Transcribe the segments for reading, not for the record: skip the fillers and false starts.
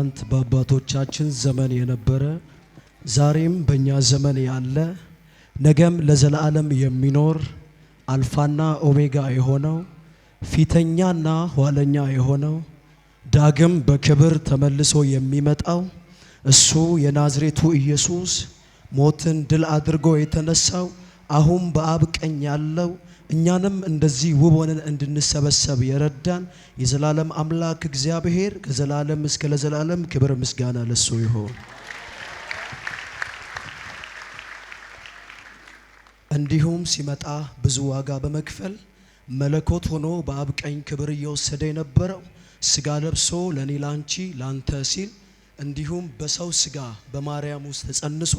ትላንት በአባቶቻችን ዘመን የነበረ ዛሬም በእኛ ዘመን ያለ ነገም ለዘላለም የሚኖር አልፋና ኦሜጋ የሆነው ፊተኛና ኋለኛ የሆነው ዳግም በክብር ተመልሶ የሚመጣው እሱ የናዝሬቱ ኢየሱስ ሞትን ድል አድርጎ የተነሳው አሁን በአብ ቀኝ ያለው እኛንም እንደዚህ ውብ ሆነን እንድንሰበሰብ የረዳን የዘላለም አምላክ እግዚአብሔር ከዘላለም እስከ ለዘላለም ክብር ምስጋና ለሱ ይሁን። እንዲሁም ሲመጣ ብዙ ዋጋ በመክፈል መለኮት ሆኖ በአብ ቀኝ ክብር እየወሰደ የነበረው ስጋ ለብሶ ለኔ ላንቺ ላንተ ሲል እንዲሁም በሰው ስጋ በማርያም ውስጥ ተጸንሶ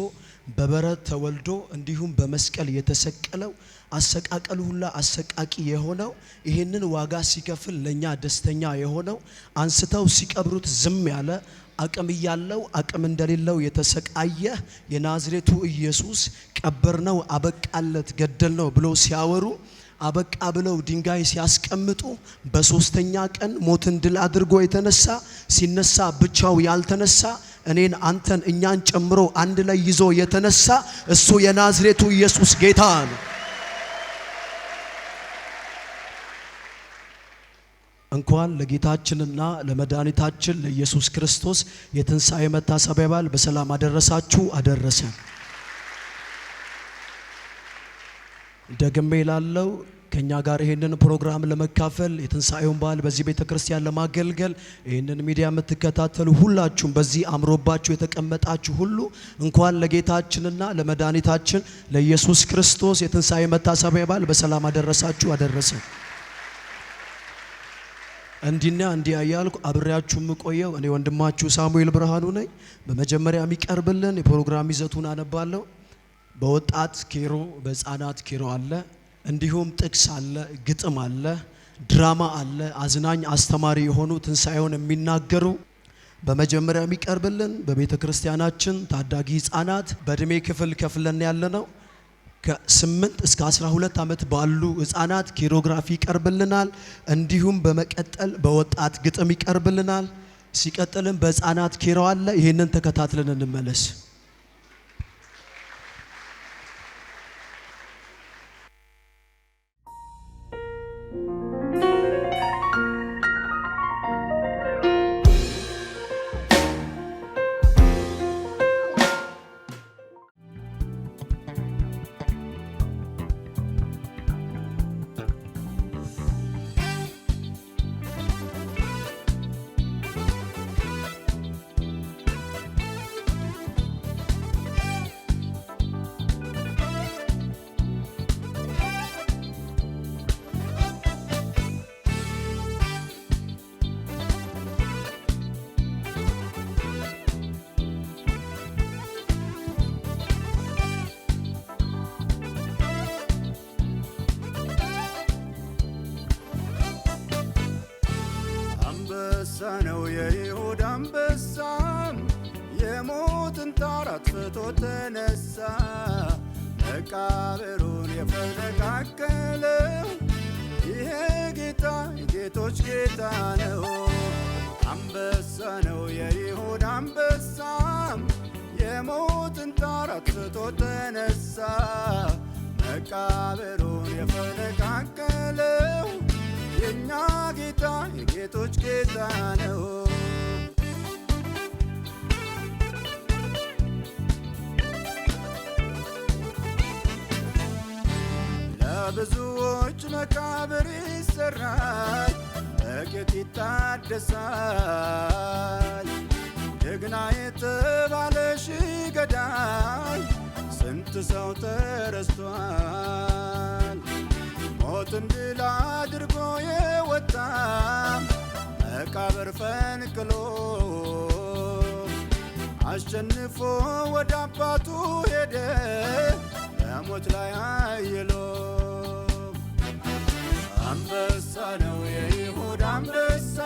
በበረት ተወልዶ እንዲሁም በመስቀል የተሰቀለው አሰቃቀሉ ሁላ አሰቃቂ የሆነው ይሄንን ዋጋ ሲከፍል ለኛ ደስተኛ የሆነው አንስተው ሲቀብሩት ዝም ያለ አቅም ያለው አቅም እንደሌለው የተሰቃየ የናዝሬቱ ኢየሱስ ቀበርነው አበቃለት ገደልነው ብሎ ሲያወሩ አበቃ ብለው ድንጋይ ሲያስቀምጡ በሶስተኛ ቀን ሞትን ድል አድርጎ የተነሳ ሲነሳ ብቻው ያልተነሳ እኔን አንተን እኛን ጨምሮ አንድ ላይ ይዞ የተነሳ እሱ የናዝሬቱ ኢየሱስ ጌታ ነው። እንኳን ለጌታችንና ለመድኃኒታችን ለኢየሱስ ክርስቶስ የትንሣኤ መታሰቢያ በዓል በሰላም አደረሳችሁ አደረሰን። ደግሜ ላለው ከኛ ጋር ይሄንን ፕሮግራም ለመካፈል የትንሣኤውን በዓል በዚህ ቤተክርስቲያን ለማገልገል ይሄንን ሚዲያ የምትከታተሉ ሁላችሁም በዚህ አምሮባችሁ የተቀመጣችሁ ሁሉ እንኳን ለጌታችንና ለመድኃኒታችን ለኢየሱስ ክርስቶስ የትንሣኤ መታሰቢያ በዓል በሰላም አደረሳችሁ አደረሰን። እንዲና እንዲያ ያልኩ አብሬያችሁ የምቆየው እኔ ወንድማችሁ ሳሙኤል ብርሃኑ ነኝ። በመጀመሪያ የሚቀርብልን የፕሮግራም ይዘቱን አነባለሁ። በወጣት ኬሮ በህፃናት ኬሮ አለ፣ እንዲሁም ጥቅስ አለ፣ ግጥም አለ፣ ድራማ አለ፣ አዝናኝ አስተማሪ የሆኑ ትንሣኤውን የሚናገሩ። በመጀመሪያ የሚቀርብልን በቤተ ክርስቲያናችን ታዳጊ ህፃናት በእድሜ ክፍል ከፍለን ያለነው ከ8 እስከ 12 ዓመት ባሉ ህፃናት ኬሮግራፊ ይቀርብልናል። እንዲሁም በመቀጠል በወጣት ግጥም ይቀርብልናል። ሲቀጥልም በህፃናት ኬሮ አለ። ይሄንን ተከታትለን እንመለስ። ነው የይሁዳ አንበሳ የሞትን ጣር አጥፍቶ ተነሳ። መቃብሩን የፈነቃቀለው ይሄ ጌታ የጌቶች ጌታ ነው። አንበሳ ነው የይሁዳ አንበሳ የሞትን ጣር አጥፍቶ ተነሳ። መቃብሩን የፈነቃቀለው የኛ ጌታ የጌቶች ጌታ ነው። ለብዙዎች መቃብር ይሰራል፣ ጥቂት ይታደሳል። ጀግና የተባለ ሺህ ገዳይ ስንት ሰው ተረስቷል። ሞትን ድል አድርጎ የወጣ መቃብር ፈንቅሎ አሸንፎ ወደ አባቱ ሄደ በሞት ላይ አይሎ። አንበሳ ነው የይሁዳ አንበሳ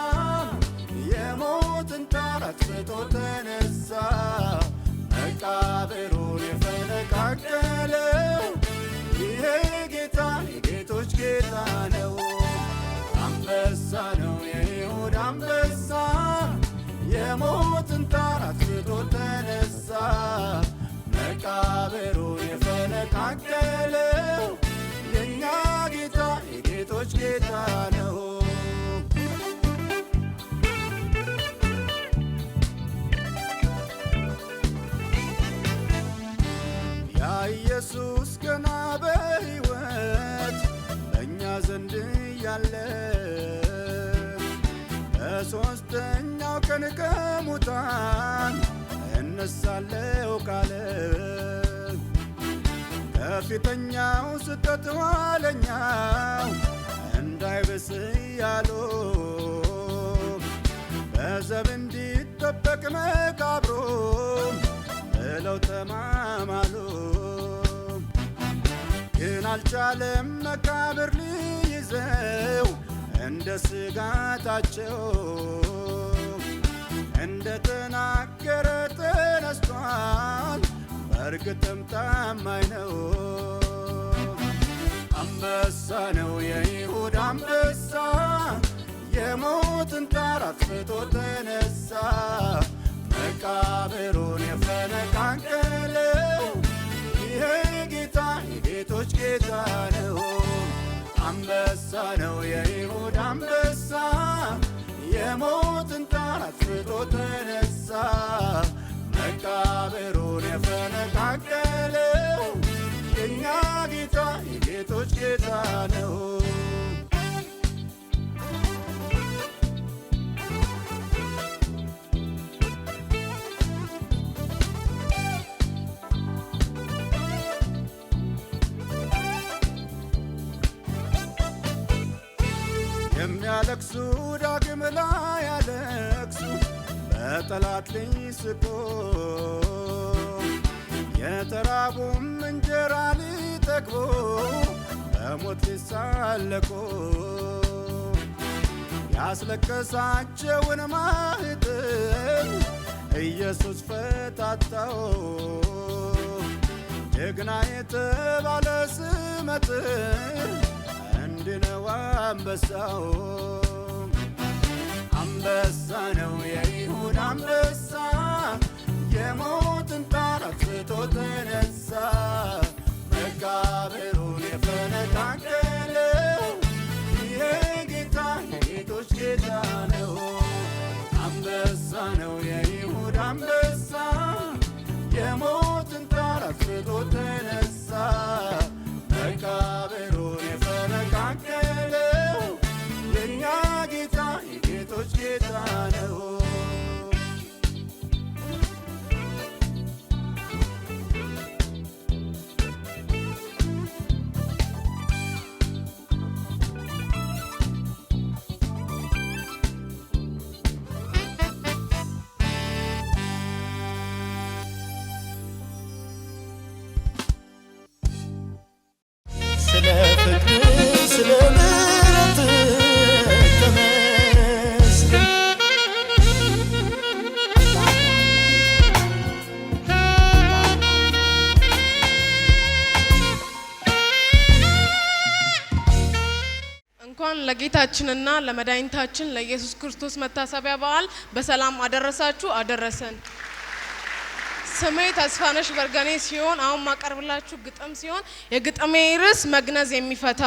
የሞትን ጣር አጥፍቶ ተነሳ። መቃብሩን የፈነቃቀለው ይሄ ጌታ የጌቶች ጌታ ነው። አንበሳ ነው የይሁዳ አንበሳ የሞት እያለ በሦስተኛው ቀን ከሙታን እነሳለሁ ካለ ከፊተኛው ስህተት ኋለኛው እንዳይብስ እያሉ በዘብ እንዲጠበቅ መቃብሩ ብለው ተማማሉ። ግን አልቻለም መቃብር ሊይዘው እንደ ስጋታቸው እንደ ተናገረ ተነስቷል በእርግጥም ታማኝ ነው። አንበሳ ነው የይሁዳ አንበሳ የሞትን ጣር አጥፍቶ ተነሳ መቃብሩን የፈነቃቀለው ይሄ ጌታ የጌቶች ጌታ ነው። አንበሳ ነው የይሁዳ አንበሳ የሞትን ጣር አጥፍቶ ተነሳ መቃብሩን የፈነቃቀለው የእኛ ጌታ የጌቶች ጌታ ነው። የሚያለቅሱ ዳግም ላይ ያለቅሱ በጠላት ሊስቁ የተራቡም እንጀራ ሊጠግቡ በሞት ሊሳለቁ ያስለቀሳቸውን ማኅተም ኢየሱስ ፈታታው ጀግና የተባለ ስመጥር እንዲህ ነው አንበሳው። አንበሳ ነው የይሁዳ አንበሳ የሞትን ጣር አጥፍቶ ተነሳ መቃብሩን የፈነቃቀለው ይሄ ጌታ የጌቶች ጌታ ነው። አንበሳ ነው የይሁዳ አንበሳ የሞትን ጣር አጥፍቶ ተነሳ መቃብሩን የፈነቃቀለው የእኛ ጌታ የጌቶች ጌታ ነው። ስለ ፍቅር ስለ ምሕረት ተመስገን። እንኳን ለጌታችንና ለመድኃኒታችን ለኢየሱስ ክርስቶስ መታሰቢያ በዓል በሰላም አደረሳችሁ አደረሰን። ስሜ ተስፋነሽ በርገኔ ሲሆን አሁን ማቀርብላችሁ ግጥም ሲሆን የግጥሜ ርዕስ መግነዝ የሚፈታ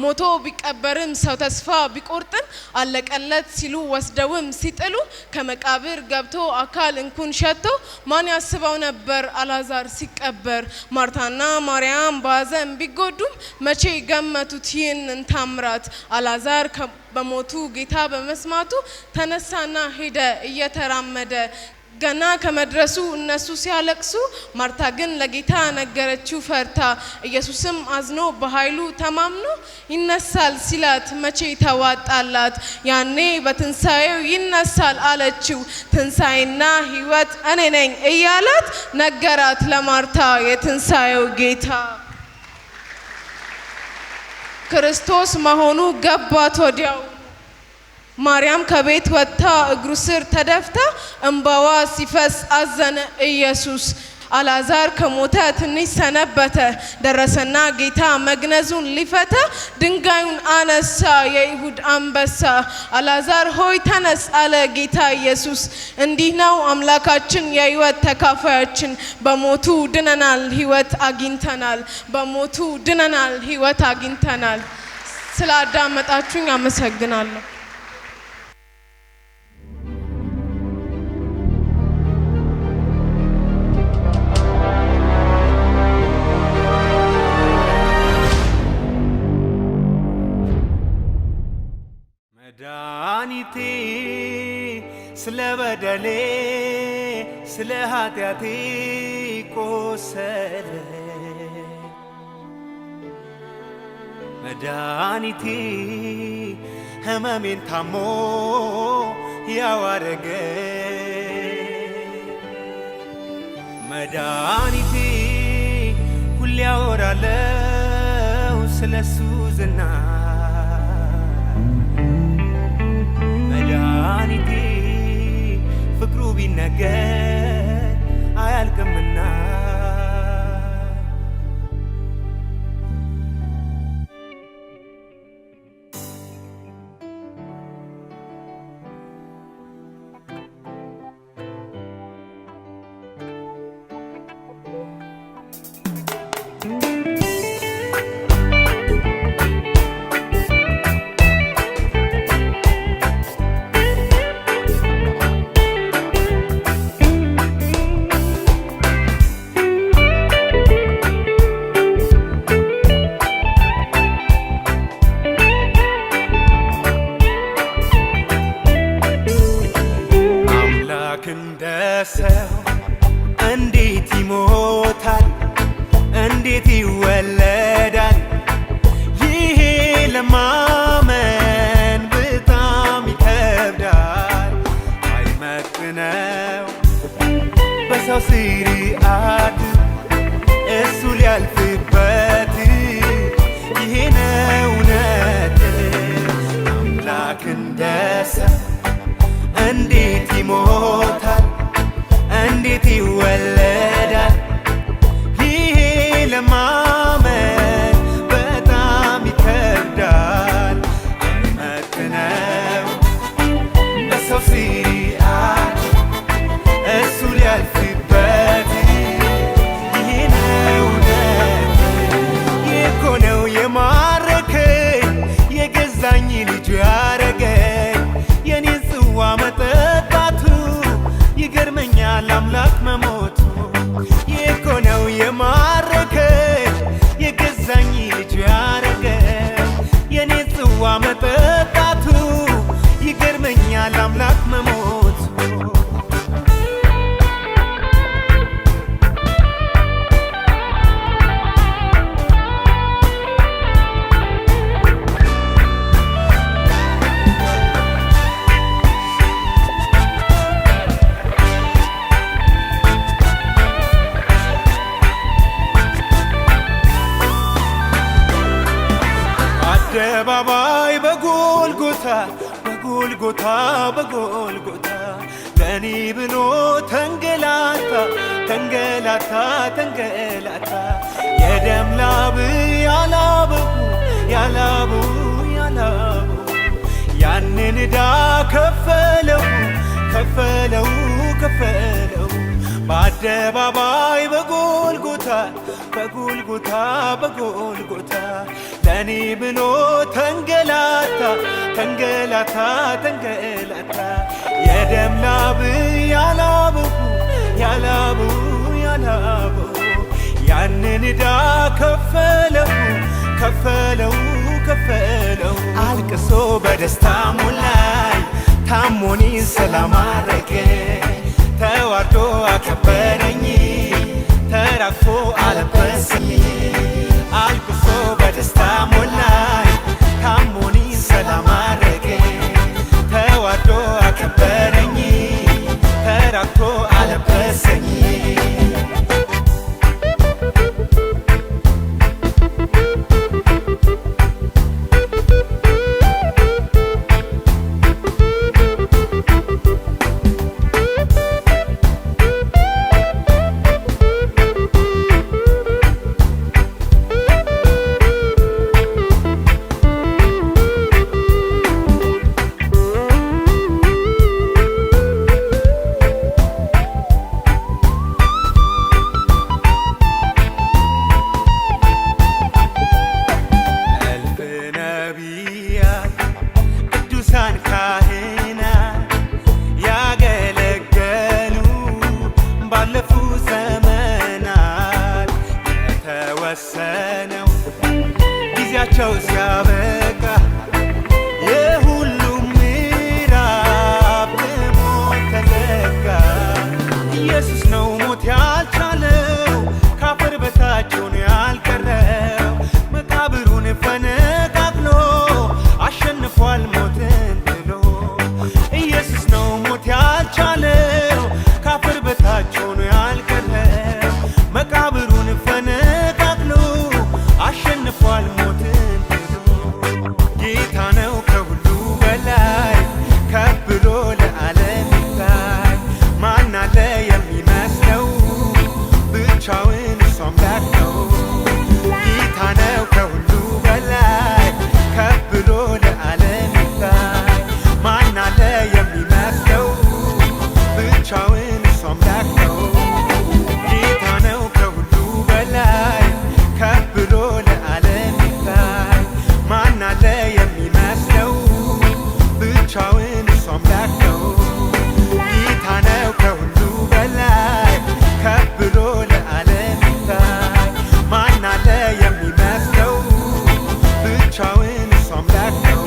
ሞቶ ቢቀበርም ሰው ተስፋ ቢቆርጥም አለቀለት ሲሉ ወስደውም ሲጥሉ ከመቃብር ገብቶ አካል እንኩን ሸቶ ማን ያስበው ነበር አልዓዛር ሲቀበር። ማርታና ማርያም ባዘን ቢጎዱም መቼ ገመቱት ይህንን ታምራት። አልዓዛር በሞቱ ጌታ በመስማቱ ተነሳና ሄደ እየተራመደ ገና ከመድረሱ እነሱ ሲያለቅሱ ማርታ ግን ለጌታ ነገረችው ፈርታ። ኢየሱስም አዝኖ በኃይሉ ተማምኖ ይነሳል ሲላት መቼ ተዋጣላት። ያኔ በትንሣኤው ይነሳል አለችው ትንሣኤና ሕይወት እኔ ነኝ እያላት ነገራት ለማርታ የትንሣኤው ጌታ። ክርስቶስ መሆኑ ገባት ወዲያው ማርያም ከቤት ወጥታ እግሩ ስር ተደፍታ እንባዋ ሲፈስ አዘነ ኢየሱስ። አልዓዛር ከሞተ ትንሽ ሰነበተ ደረሰና ጌታ መግነዙን ሊፈታ ድንጋዩን አነሳ የይሁዳ አንበሳ። አልዓዛር ሆይ ተነስ አለ ጌታ ኢየሱስ። እንዲህ ነው አምላካችን የሕይወት ተካፋያችን በሞቱ ድነናል ሕይወት አግኝተናል በሞቱ ድነናል ሕይወት አግኝተናል። ስላዳመጣችሁኝ አመሰግናለሁ። መድኃኒቴ ስለ በደሌ ስለ ኃጢአቴ ቆሰለ መድኃኒቴ ሕመሜን ታሞ ያዋረገ መድኃኒቴ ሁሌ ያወራለው ስለሱ ዝና መድኃኒቴ ፍቅሩ ቢነገር አያልቅምና ሰው እንዴት ይሞታል እንዴት ይወለዳል ይሄ ለማመን በጣም ይከብዳል አይመጥነው በሰው ስርዓት እሱ ሊያልፍበት ይሄ ነው እውነት አምላክ እንደ ሰው እንዴት ይሞታል እንዴት ይወለዳል ይሄ ለማመን በጣም ይከብዳል አይመጥነው በሰው ስርዓት እሱ ሊያልፍበት ይሄ ነው እውነት ይህ እኮ ነው የማረከኝ የገዛኝ ልጁ ያረገኝ የኔን ጽዋ መጠጣቱ ይገርመኛል አምላክ መሞቱ ይህ እኮ ነው የማረከኝ የገዛኝ ልጁ ያረገኝ የኔ ጽዋ መጠጣቱ ይገርመኛል አምላክ መሞቱ አደባባይ በጎልጎታ በጎልጎታ በጎልጎታ ለኔ ብሎ ተንገላታ ተንገላታ ተንገላታ የደም ላብ ያላበው ያላበው ያላበው ያንን ዕዳ ከፈለው ከፈለው ከፈለው በአደባባይ በጎልጎታ በጎልጎታ በጎልጎታ ለኔ ብሎ ተንገላታ ተንገላታ ተንገላታ የደም ላብ ያላበው ያላበው ያላበው ያንን ዕዳ ከፈለው ከፈለው ከፈለው አልቅሶ በደስታ ሞላኝ ታሞኔን ሰላም አረገኝ ተዋርዶ አከበረኝ ተራግፎ አለበሰኝ አልቅሶ በደስታ ሞላኝ ታሞኔን ሰላም አረገኝ ተዋርዶ አከበረኝ ተራግፎ አለበሰኝ ጊዜያቸው ሲያበቃ የሁሉም ፈነቃቅሎ አሸንፏል ሞትን ብሎ ኢየሱስ ነው ሞት ያልቻለው ካፈር በታች ሆኖ ያልቀረው መቃብሩን ፈነቃቅሎ አሸንፏል ሞትን ብሎ ጌታ ነው ከሁሉ በላይ ከፍ ብሎ ለዓለም ይታይ ማን አለ የሚመስለው ብቻውን እሱ አምላክ ነው ጌታ ነው ከሁሉ በላይ ከፍ ብሎ ለዓለም ይታይ ማን አለ የሚመስለው ብቻውን እሱ አምላክ ነው ጌታ ነው ከሁሉ በላይ ከፍ ብሎ ለዓለም ይታይ ማን አለ የሚመስለው ብቻውን እሱ አምላክ ነው ጌታ ነው ከሁሉ በላይ ከፍ ብሎ ለዓለም ይታይ ማን አለ የሚመስለው ብቻውን እሱ አምላክ ነው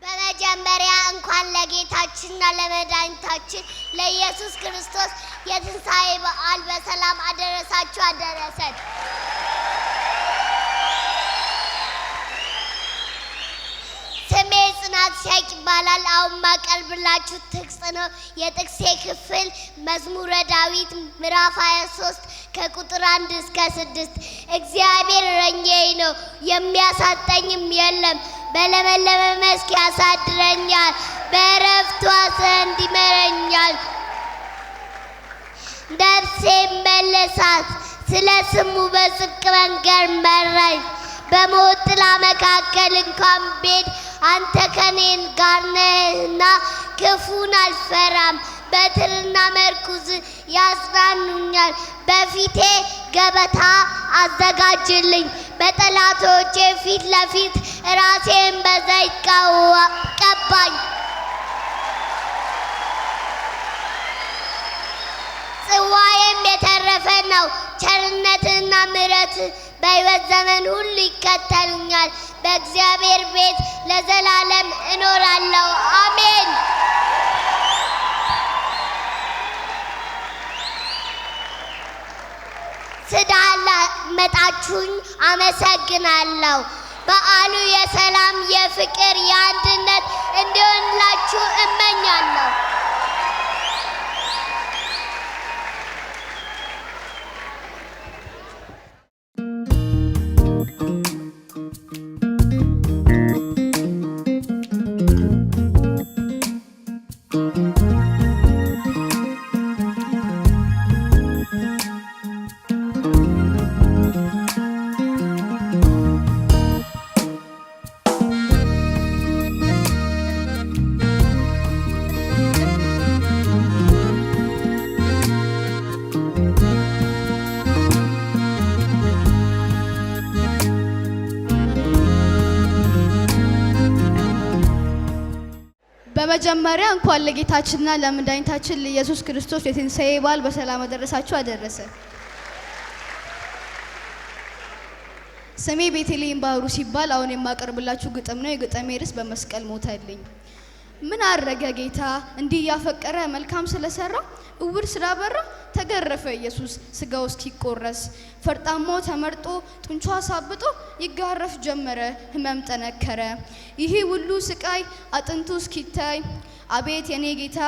በመጀመሪያ እንኳን ለጌታችንና ለመድኃኒታችን ለኢየሱስ ክርስቶስ የትንሣኤ በዓል በሰላም አደረሳችሁ አደረሰን። ስሜ ጽናት ሲያቅ ይባላል። አሁን ማቀርብላችሁ ጥቅስ ነው። የጥቅሴ ክፍል መዝሙረ ዳዊት ምዕራፍ 23 ከቁጥር 1 እስከ 6 እግዚአብሔር እረኛዬ ነው የሚያሳጣኝም የለም። በለመለመ መስክ ያሳድረኛል፣ በዕረፍቱ ዘንድ ይመራኛል። ነፍሴን መለሳት፣ ስለ ስሙ በጽድቅ መንገድ መራኝ። በሞት ጥላ መካከል እንኳን ብሄድ አንተ ከኔ ጋር ነህና ክፉን አልፈራም። በትርና መርኩዝ ያጽናኑኛል። በፊቴ ገበታ አዘጋጅልኝ፣ በጠላቶቼ ፊት ለፊት ራሴን በዘይት ቀባኝ። ጽዋዬም የተረፈ ነው። ቸርነትና ምሕረት በሕይወት ዘመን ሁሉ ይከተሉኛል። በእግዚአብሔር ቤት ለዘላለም እኖራለሁ። አሜን። ስላዳመጣችሁኝ አመሰግናለሁ። በዓሉ የሰላም፣ የፍቅር፣ የአንድነት እንዲሆንላችሁ እመኛለሁ። በመጀመሪያ እንኳን ለጌታችንና ለመድኃኒታችን ለኢየሱስ ክርስቶስ የትንሣኤ በዓል በሰላም አደረሳችሁ አደረሰ። ስሜ ቤተልሔም ባህሩ ሲባል አሁን የማቀርብላችሁ ግጥም ነው። የግጥሜ ርዕስ በመስቀል ሞተልኝ። ምን አረገ ጌታ እንዲህ ያፈቀረ መልካም ስለሰራ እውር ስላበራ ተገረፈ ኢየሱስ ስጋው እስኪቆረስ ፈርጣማው ተመርጦ ጡንቻ ሳብጦ ይጋረፍ ጀመረ ህመም ጠነከረ ይሄ ሁሉ ስቃይ አጥንቱ እስኪታይ አቤት የኔ ጌታ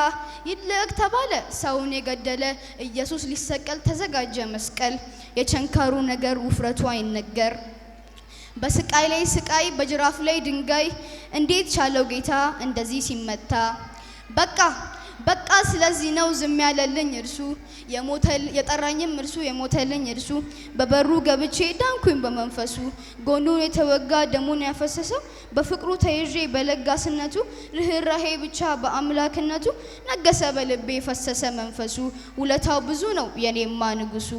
ይልቅ ተባለ ሰውን የገደለ ኢየሱስ ሊሰቀል ተዘጋጀ መስቀል የቸንካሩ ነገር ውፍረቱ አይነገር በስቃይ ላይ ስቃይ በጅራፍ ላይ ድንጋይ እንዴት ቻለው ጌታ እንደዚህ ሲመታ በቃ በቃ ስለዚህ ነው ዝም ያለልኝ እርሱ የጠራኝም እርሱ የሞተልኝ እርሱ በበሩ ገብቼ ዳንኩኝ በመንፈሱ ጎኑን የተወጋ ደሙን ያፈሰሰው በፍቅሩ ተይዤ በለጋስነቱ ርህራሄ ብቻ በአምላክነቱ ነገሰ በልቤ ፈሰሰ መንፈሱ ውለታው ብዙ ነው የኔማ ንጉሱ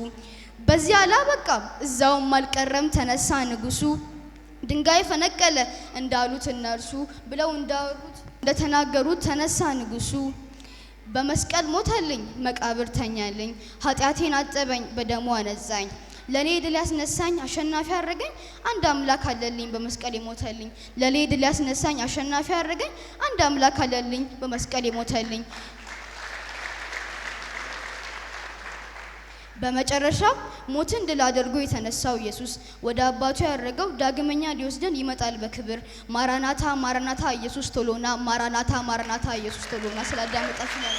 በዚያ አላበቃም እዛውም አልቀረም ተነሳ ንጉሱ ድንጋይ ፈነቀለ እንዳሉት እነርሱ ብለው እንዳወሩት እንደተናገሩት ተነሳ ንጉሱ በመስቀል ሞተልኝ መቃብር ተኛልኝ ኃጢአቴን አጠበኝ በደሙ አነጻኝ ለኔ ድል ያስነሳኝ አሸናፊ ያረገኝ አንድ አምላክ አለልኝ በመስቀል የሞተልኝ ለኔ ድል ያስነሳኝ አሸናፊ ያረገኝ አንድ አምላክ አለልኝ በመስቀል የሞተልኝ በመጨረሻ ሞትን ድል አድርጎ የተነሳው ኢየሱስ ወደ አባቱ ያረገው ዳግመኛ ሊወስደን ይመጣል በክብር ማራናታ ማራናታ ኢየሱስ ቶሎና ማራናታ ማራናታ ኢየሱስ ቶሎና ስላዳመጣችሁ ነው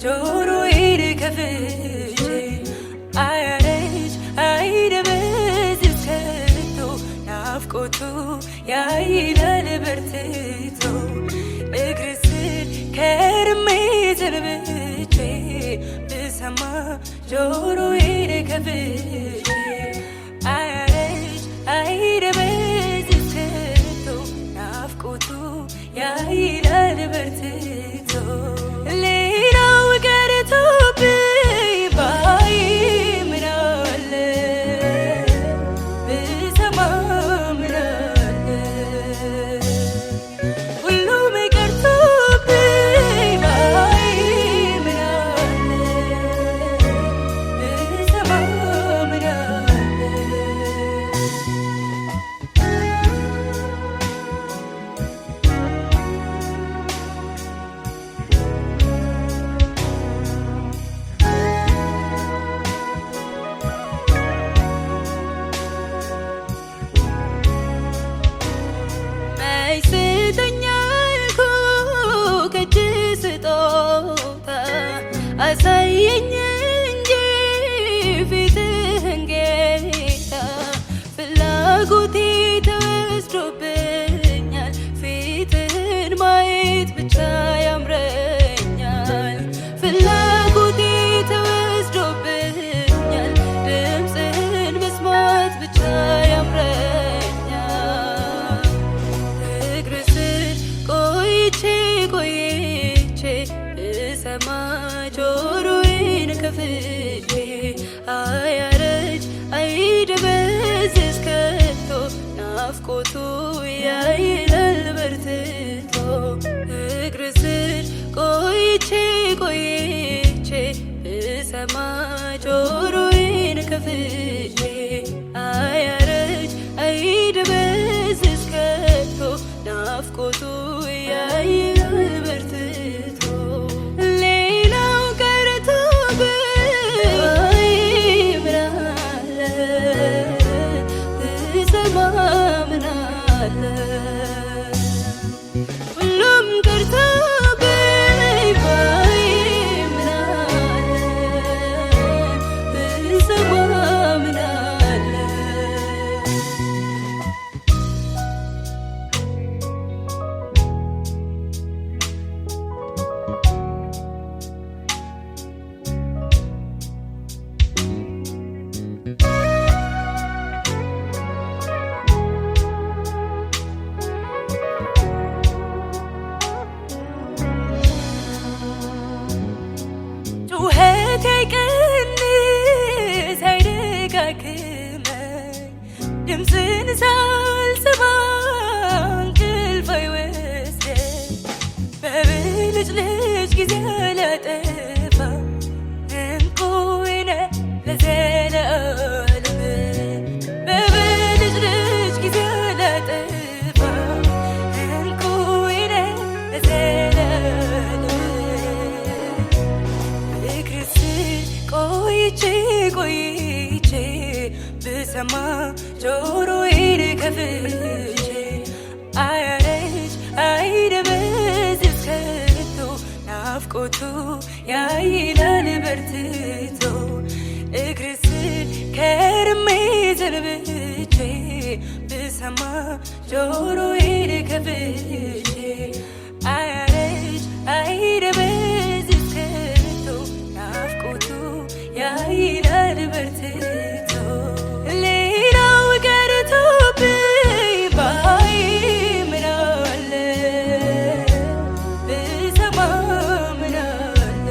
ጆሮዬን ከፍቼ አያረጅ አይደበዝዝ ከቶ ናፍቆቱ ያይላል በርትቶ እግር ስር ከርሜ ዘንብቼ ብሰማ ጆሮዬን ከፍቼ አያረጅ አይደበዝዝ ከቶ ናፍቆቱ ያይላል በርትቶ ሌላው ቀርቶብኝ ባይ ምን አለ ብሰማ ምን አለ ሁሉም ቀርቶብኝ ባይ ምን አለ ብሰማ ምን አለ ቆይቼ ብሰማ ጆሮዬን ከፍቼ አያረጅ አይደበዝዝ ከቶ ናፍቆቱ ያይል በርትቶ ሌላው ቀርቶብኝ ምናለ ብሰማ ምናለ ሁሉም ቀርቶብኝ ባይ ምናለ ብሰማ ምናለ ጩኸቴ አይቀንስ አይደጋግመኝ ድምፅን ሳልሰማ እንቅልፍ አይወስደኝ በብልጭልጭ ጊዜ አላጠፋ እንቁዬ ነህ ለዘላለም በብልጭልጭ ጊዜ አላጠፋ እንቁዬ ነህ ለዘላለም ቆይቼ ቆይቼ ብሰማ ጆሮዬን ከፍቼ አያረጅ አይደበዝዝ ከቶ ናፍቆቱ ያይላል በርትቶ እግር ስር ከርሜ ዘንብቼ ብሰማ ጆሮዬን ከፍቼ አያረጅ አይደበዝዝ ከቶ ናፍቆቱ ያይላል በርትቶ ሌላው ቀርቶብኝ ባይ ምናለ ብሰማ ምናለ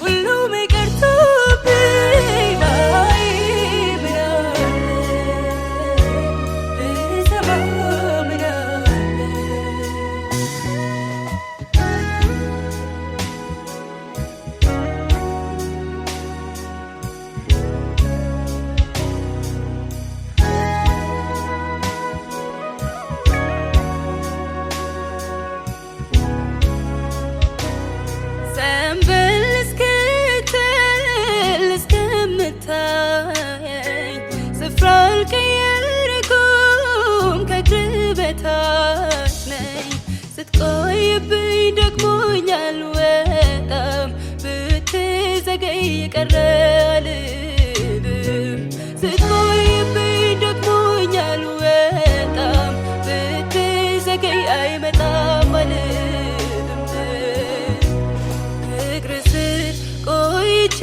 ሁሉም ቀርቶብኝ ባይ ምናለ ብሰማ ምናለ ዘንበል እስክትል እስከምታየኝ ስፍራ አልቀየርኩም ከእግር በታች ነኝ ስትቆይብኝ ደክሞኛል በጣም ብትዘገይ ቀረ አልልም ስትቆይብኝ ደክሞኛል በጣም ብትዘገይ አይመጣም አልልም እግር ስር ቆይቼ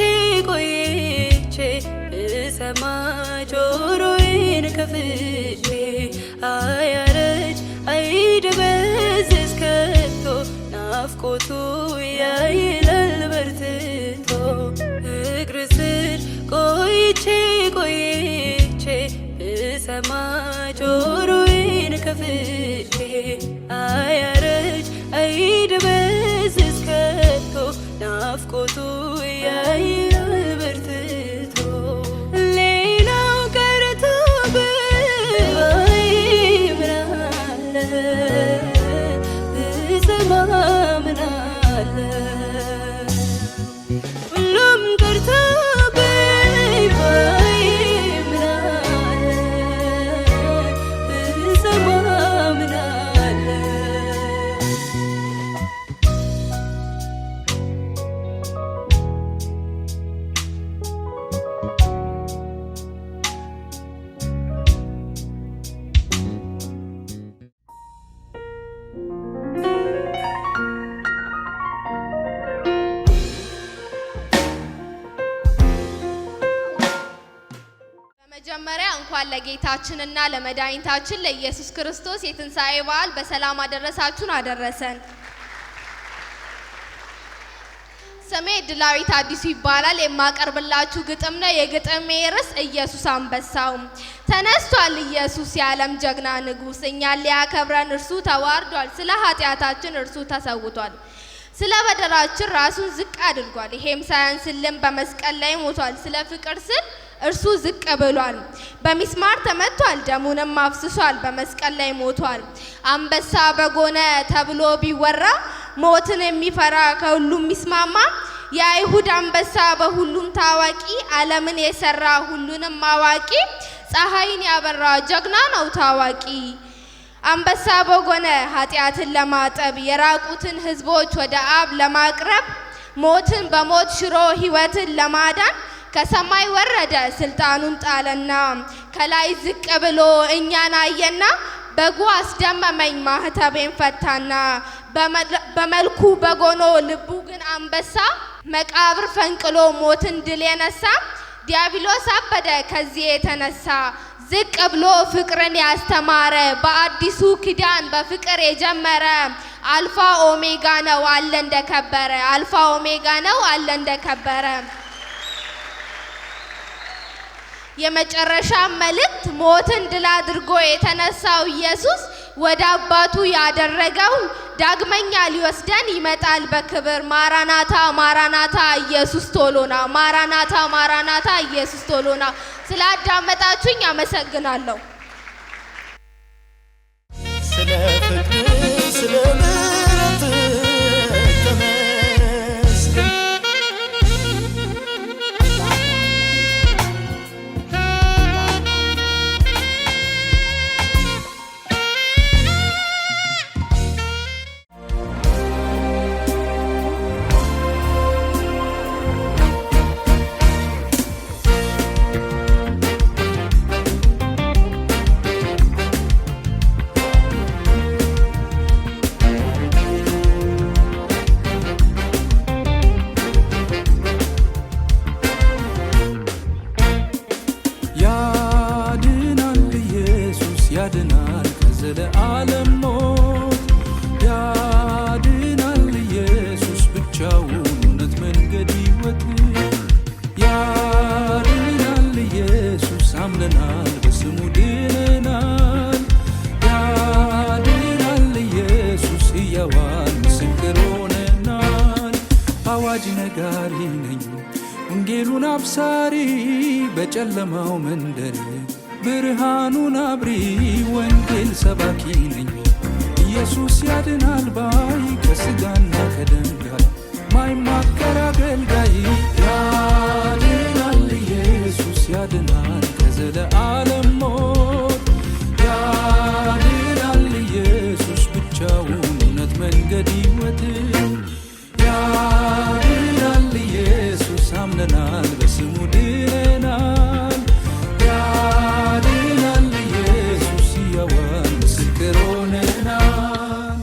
ቆይቼ ብሰማ ጆሮዬን ከፍቼ አያረጅ አይደበዝዝ ከቶ ናፍቆቱ ያይላል በርትቶ እግር ስር ቆይቼ ቆይቼ ብሰማ ጆሮዬን ከፍቼ አያረጅ አይደበዝዝ ከቶ ናፍቆቱ ያይላል በርትቶ ሌላው ቀርቶብኝ ምናለ ብሰማ ምናለ ሁሉም ቀርቶብኝ ባይ ምናለ ብሰማ ምናለ በመጀመሪያ እንኳን ለጌታችንና ለመድኃኒታችን ለኢየሱስ ክርስቶስ የትንሣኤ በዓል በሰላም አደረሳችሁን አደረሰን። ስሜ ድላዊት አዲሱ ይባላል። የማቀርብላችሁ ግጥም ነው። የግጥሜ ርዕስ ኢየሱስ አንበሳው። ተነስቷል ኢየሱስ የዓለም ጀግና ንጉሥ፣ እኛን ሊያከብረን እርሱ ተዋርዷል፣ ስለ ኃጢአታችን እርሱ ተሰውቷል። ስለ በደላችን ራሱን ዝቅ አድርጓል። ይሄም ሳያንስልን በመስቀል ላይ ሞቷል። ስለ ፍቅር ስል እርሱ ዝቅ ብሏል። በሚስማር ተመቷል፣ ደሙንም አፍስሷል፣ በመስቀል ላይ ሞቷል። አንበሳ በጎነ ተብሎ ቢወራ ሞትን የሚፈራ ከሁሉም የሚስማማ የአይሁድ አንበሳ በሁሉም ታዋቂ ዓለምን የሰራ ሁሉንም አዋቂ ፀሐይን ያበራ ጀግና ነው ታዋቂ። አንበሳ በጎነ ኃጢአትን ለማጠብ የራቁትን ሕዝቦች ወደ አብ ለማቅረብ ሞትን በሞት ሽሮ ሕይወትን ለማዳን ከሰማይ ወረደ ስልጣኑን ጣለና ከላይ ዝቅ ብሎ እኛን አየና በጉ አስደመመኝ ማህተቤን ፈታና በመልኩ በጎኖ ልቡ ግን አንበሳ መቃብር ፈንቅሎ ሞትን ድል የነሳ ዲያብሎስ አበደ ከዚህ የተነሳ ዝቅ ብሎ ፍቅርን ያስተማረ በአዲሱ ኪዳን በፍቅር የጀመረ አልፋ ኦሜጋ ነው አለ እንደከበረ አልፋ ኦሜጋ ነው አለ እንደከበረ። የመጨረሻ መልእክት ሞትን ድል አድርጎ የተነሳው ኢየሱስ ወደ አባቱ ያደረገው ዳግመኛ ሊወስደን ይመጣል በክብር። ማራናታ ማራናታ ኢየሱስ ቶሎና፣ ማራናታ ማራናታ ኢየሱስ ቶሎና። ስላዳመጣችሁኝ አመሰግናለሁ። ስለ ፍቅር ስለ ምሕረት ተመስገን። ያድናል ከዘለዓለም ሞት ያድናል ኢየሱስ ብቻውን እውነት መንገድ ሕይወት ያድናል ኢየሱስ አምነናል በስሙ ድነናል ያድናል ኢየሱስ ሕያዋን ምስክር ሆነናል። አዋጅ ነጋሪ ነኝ ወንጌሉን አብሳሪ በጨለማው መንደር ብርሃኑን አብሪ ወንጌል ሰባኪ ነኝ ኢየሱስ ያድናል ባይ ከስጋና ከደም ጋር ማይማከር አገልጋይ ያድናል ኢየሱስ ያድናል ከዘለዓለም ሞት ያድናል ኢየሱስ ብቻውን እውነት መንገድ ሕይወት ያድናል ኢየሱስ አምነናል በስሙ ድነናል ያድናል ኢየሱስ ሕያዋን ምስክር ሆነናል።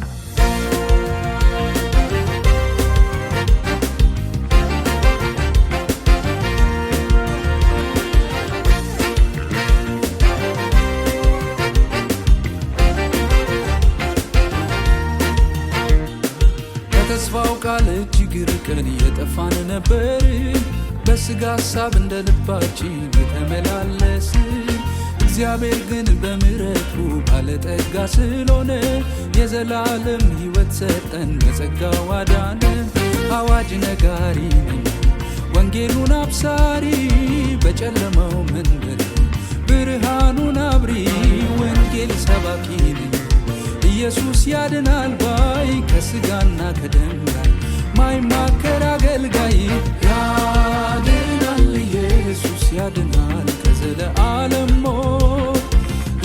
ከተስፋው ቃል እጅግ ርቀን የጠፋን ነበርን በስጋ ሐሳብ እንደ ልባችን የተመላለስን እግዚአብሔር ግን በምሕረቱ ባለጠጋ ስለሆነ የዘላለም ሕይወት ሰጠን በጸጋው አዳነን። አዋጅ ነጋሪ ነኝ ወንጌሉን አብሳሪ በጨለማው መንገድ ብርሃኑን አብሪ ወንጌል ሰባኪ ነኝ ኢየሱስ ያድናል ባይ ከስጋና ከደም ጋር ማይማከር አገልጋይ ያድናል ኢየሱስ ያድናል ከዘለዓለም ሞት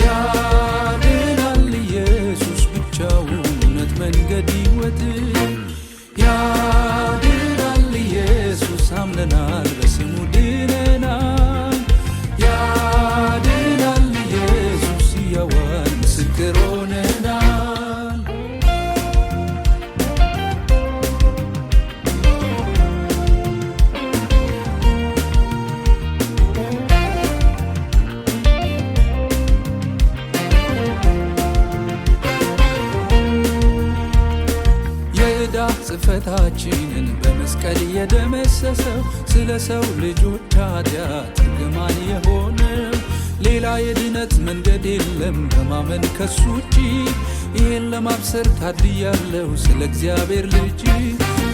ያድናል ኢየሱስ ብቻውን እውነት መንገድ ሕይወት ያድናል ኢየሱስ አምነናል በስሙ ድነናል ያድናል ኢየሱስ ሕያዋን ምስክር ሆነናል። ጽፈታችንን በመስቀል የደመሰሰው ስለ ሰው ልጆች ኃጢአት እርግማን የሆነው ሌላ የድነት መንገድ የለም በማመን ከሱ ውጪ ይሄን ለማብሰር ታድያለሁ ስለ እግዚአብሔር ልጅ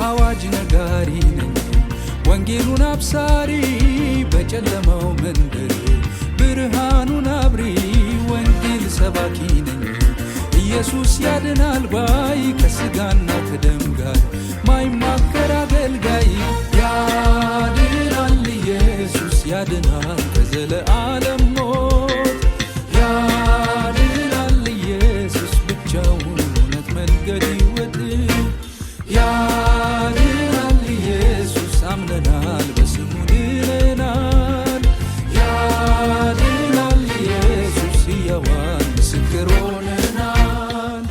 አዋጅ ነጋሪ ነኝ ወንጌሉን አብሳሪ በጨለማው መንደር ብርሃኑን አብሪ ወንጌል ሰባኪ ነኝ ኢየሱስ ያድናል ባይ ከስጋና ከደም ጋር ማይማከር አገልጋይ ያድናል ኢየሱስ ያድናል ከዘለዓለም ሞት ያድናል ኢየሱስ ብቻውን እውነት መንገድ ሕይወት ያድናል ኢየሱስ አምነናል በስሙ ድነናል ያድናል ኢየሱስ ሕያዋን ምስክር ሆነናል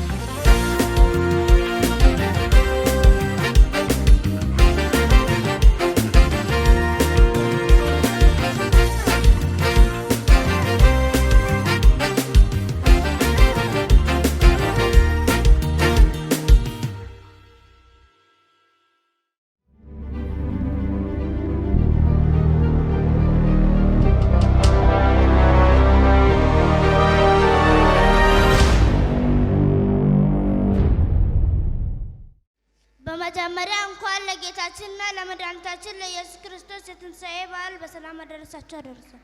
በመጀመሪያ እንኳን ለጌታችንና ለመድኃኒታችን ለኢየሱስ ክርስቶስ የትንሣኤ በዓል በሰላም አደረሳችሁ አደረሰን።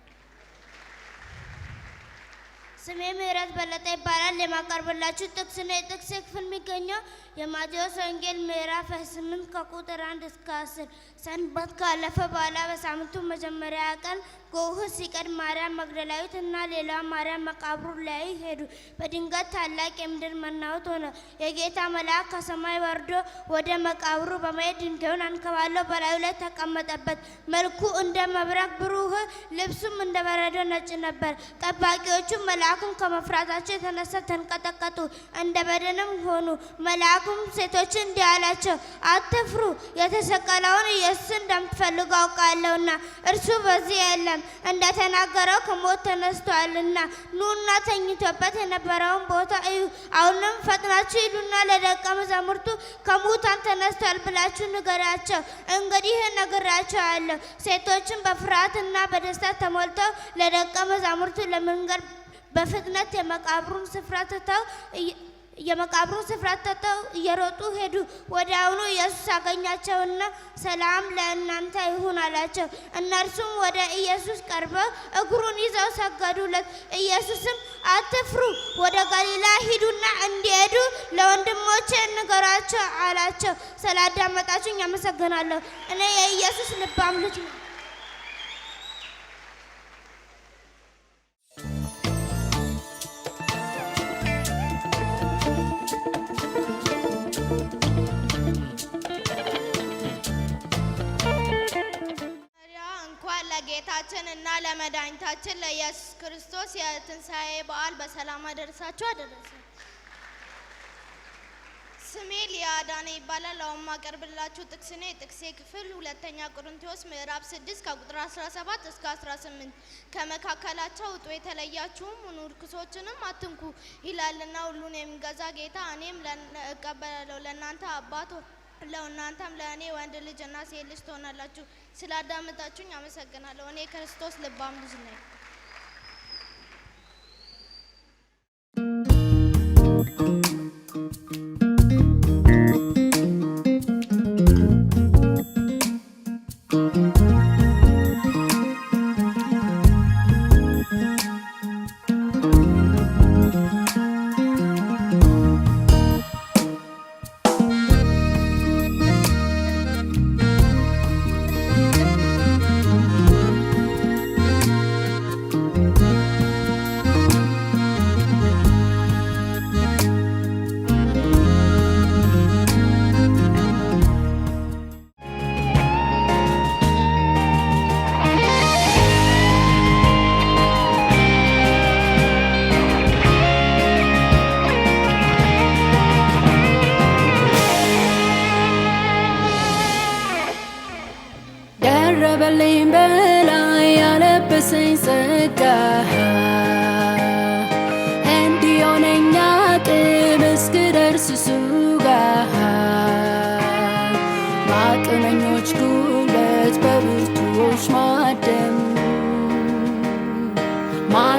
ስሜ ምህረት በለጠ ይባላል። የማቀርብላችሁ ጥቅስ ነው። የጥቅስ ክፍል የሚገኘው የማቴዎስ ወንጌል ምዕራፍ 8 ከቁጥር 1 እስከ 10። ሰንበት ካለፈ በኋላ በሳምንቱ መጀመሪያ ቀን ጎህ ሲቀድ ማርያም መግደላዊት እና ሌላ ማርያም መቃብሩ ላይ ሄዱ። በድንገት ታላቅ የምድር መናወጥ ሆነ። የጌታ መልአክ ከሰማይ ወርዶ ወደ መቃብሩ በመሄድ ድንጋዩን አንከባሎ በላዩ ላይ ተቀመጠበት። መልኩ እንደ መብረቅ ብሩህ፣ ልብሱም እንደ በረዶ ነጭ ነበር። ጠባቂዎቹ መልአኩን ከመፍራታቸው የተነሳ ተንቀጠቀጡ፣ እንደ በድንም ሆኑ። መልአኩም ሴቶችን እንዲህ አላቸው፣ አትፍሩ፣ የተሰቀለውን ኢየሱስን እንደምትፈልጉ አውቃለሁና እርሱ በዚህ የለም፣ እንደተናገረው ከሞት ተነስቷልና ኑና ተኝቶበት የነበረውን ቦታ እዩ። አሁንም ፈጥናችሁ ሂዱና ለደቀ መዛሙርቱ ከሙታን ተነስቷል ብላችሁ ንገራቸው። እንግዲህ እነግራቸዋለሁ። ሴቶችን በፍርሃትና በደስታ ተሞልተው ለደቀ መዛሙርቱ ለመንገር በፍጥነት የመቃብሩን ስፍራ ትተው እየሮጡ ሄዱ። ወዲያውኑ ኢየሱስ አገኛቸውና ሰላም ለእናንተ ይሁን አላቸው። እነርሱም ወደ ኢየሱስ ቀርበው እግሩን ይዘው ሰገዱለት። ኢየሱስም አትፍሩ፣ ወደ ገሊላ ሂዱና እንዲሄዱ ለወንድሞቼ ንገሯቸው አላቸው። ስላዳመጣችሁኝ አመሰግናለሁ። እኔ የኢየሱስ ልባም ልጅ ነው። ለጌታችን እና ለመድኃኒታችን ለኢየሱስ ክርስቶስ የትንሣኤ በዓል በሰላም አደረሳችሁ አደረሰን። ስሜ ሊያዳነ ይባላል። አሁን ማቀርብላችሁ ጥቅስ ነው። የጥቅሴ ክፍል ሁለተኛ ቆሮንቶስ ምዕራፍ 6 ከቁጥር 17 እስከ 18 ከመካከላቸው ውጡ፣ የተለያችሁም ሁኑ፣ ርኩሶችንም አትንኩ ይላልና ሁሉን የሚገዛ ጌታ እኔም እቀበላለሁ። ለእናንተ አባት ለእናንተም ለእኔ ወንድ ልጅ እና ሴት ልጅ ትሆናላችሁ። ስላዳመጣችሁኝ አመሰግናለሁ። እኔ ክርስቶስ ልባም ልጅ ነኝ።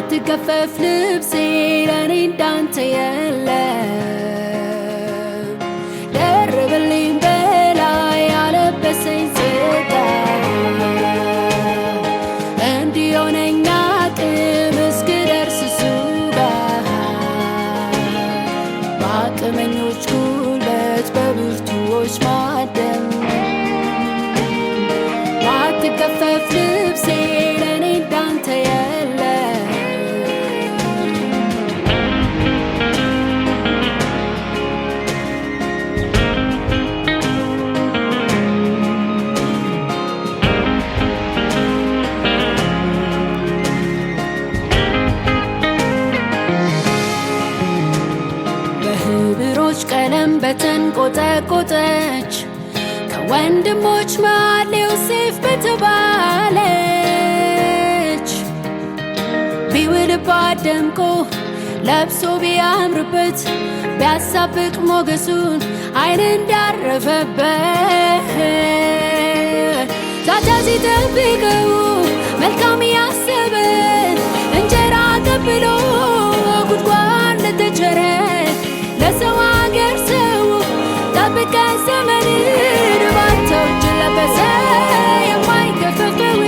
ማትገፈፍ ልብሴ ለኔ እንዳንተ የለም ደርብልኝ በላይ ያለበሰኝ ጸጋ እንዲሆነኝ አቅም እስክደርስ እሱ ጋር በአቅመኞች ጉልበት በብርቱዎች ማደም ማትገፈፍ ልብሴ ለኔ እንዳንተ የለም በህብሮች ቀለም በተንቆጠቆጠች ከወንድሞች መሃል ዮሴፍ በተባለች ቢውልባት ደምቆ ለብሶ ቢያምርበት ቢያሳብቅ ሞገሱን አይን እንዳረፈበት ዛቻ ሲጠብቀው መልካም ያሰበ እንጀራ ቀብሎ ጉድጓድ ለተቸረ ለሰው አገር ሰው ጠብቀ ዘመንን ባንተው እጅ ለበሰ የማይገፈፈው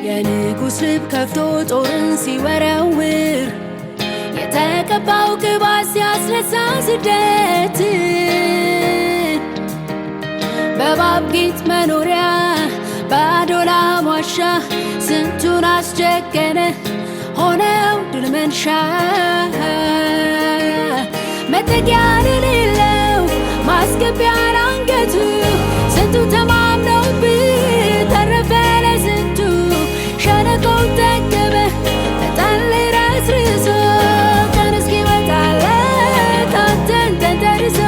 የንጉሥ ልብ ከፍቶ ጦርን ሲወረውር የተቀባው ቅባት ሲያስነሳ ስደት በእባብ ጌጥ መኖሪያ በአዶላም ዋሻ ስንቱን አስጀገነ ሆነው ድል መንሻ መጠጊያ የሌለው ማስገቢያ አንገቱ ስንቱ ተማምነውብህ ተረፈ ለስንቱ ሸለቆው ጠገበ በጠል ረስርሶ ቀን እስኪወጣለት አንተን ተንተርሶ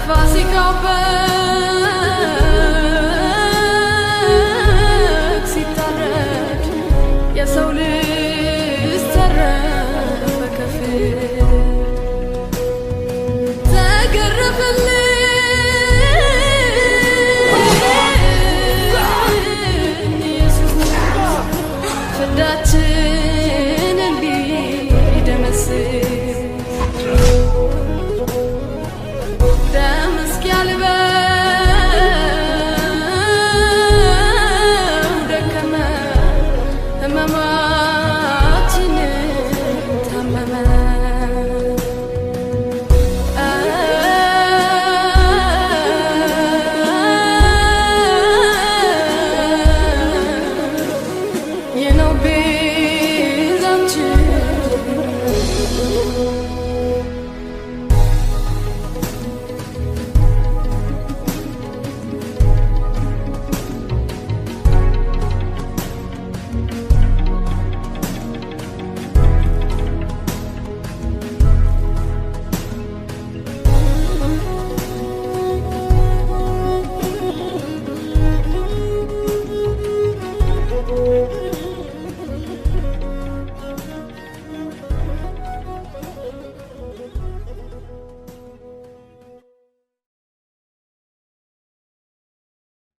Fasika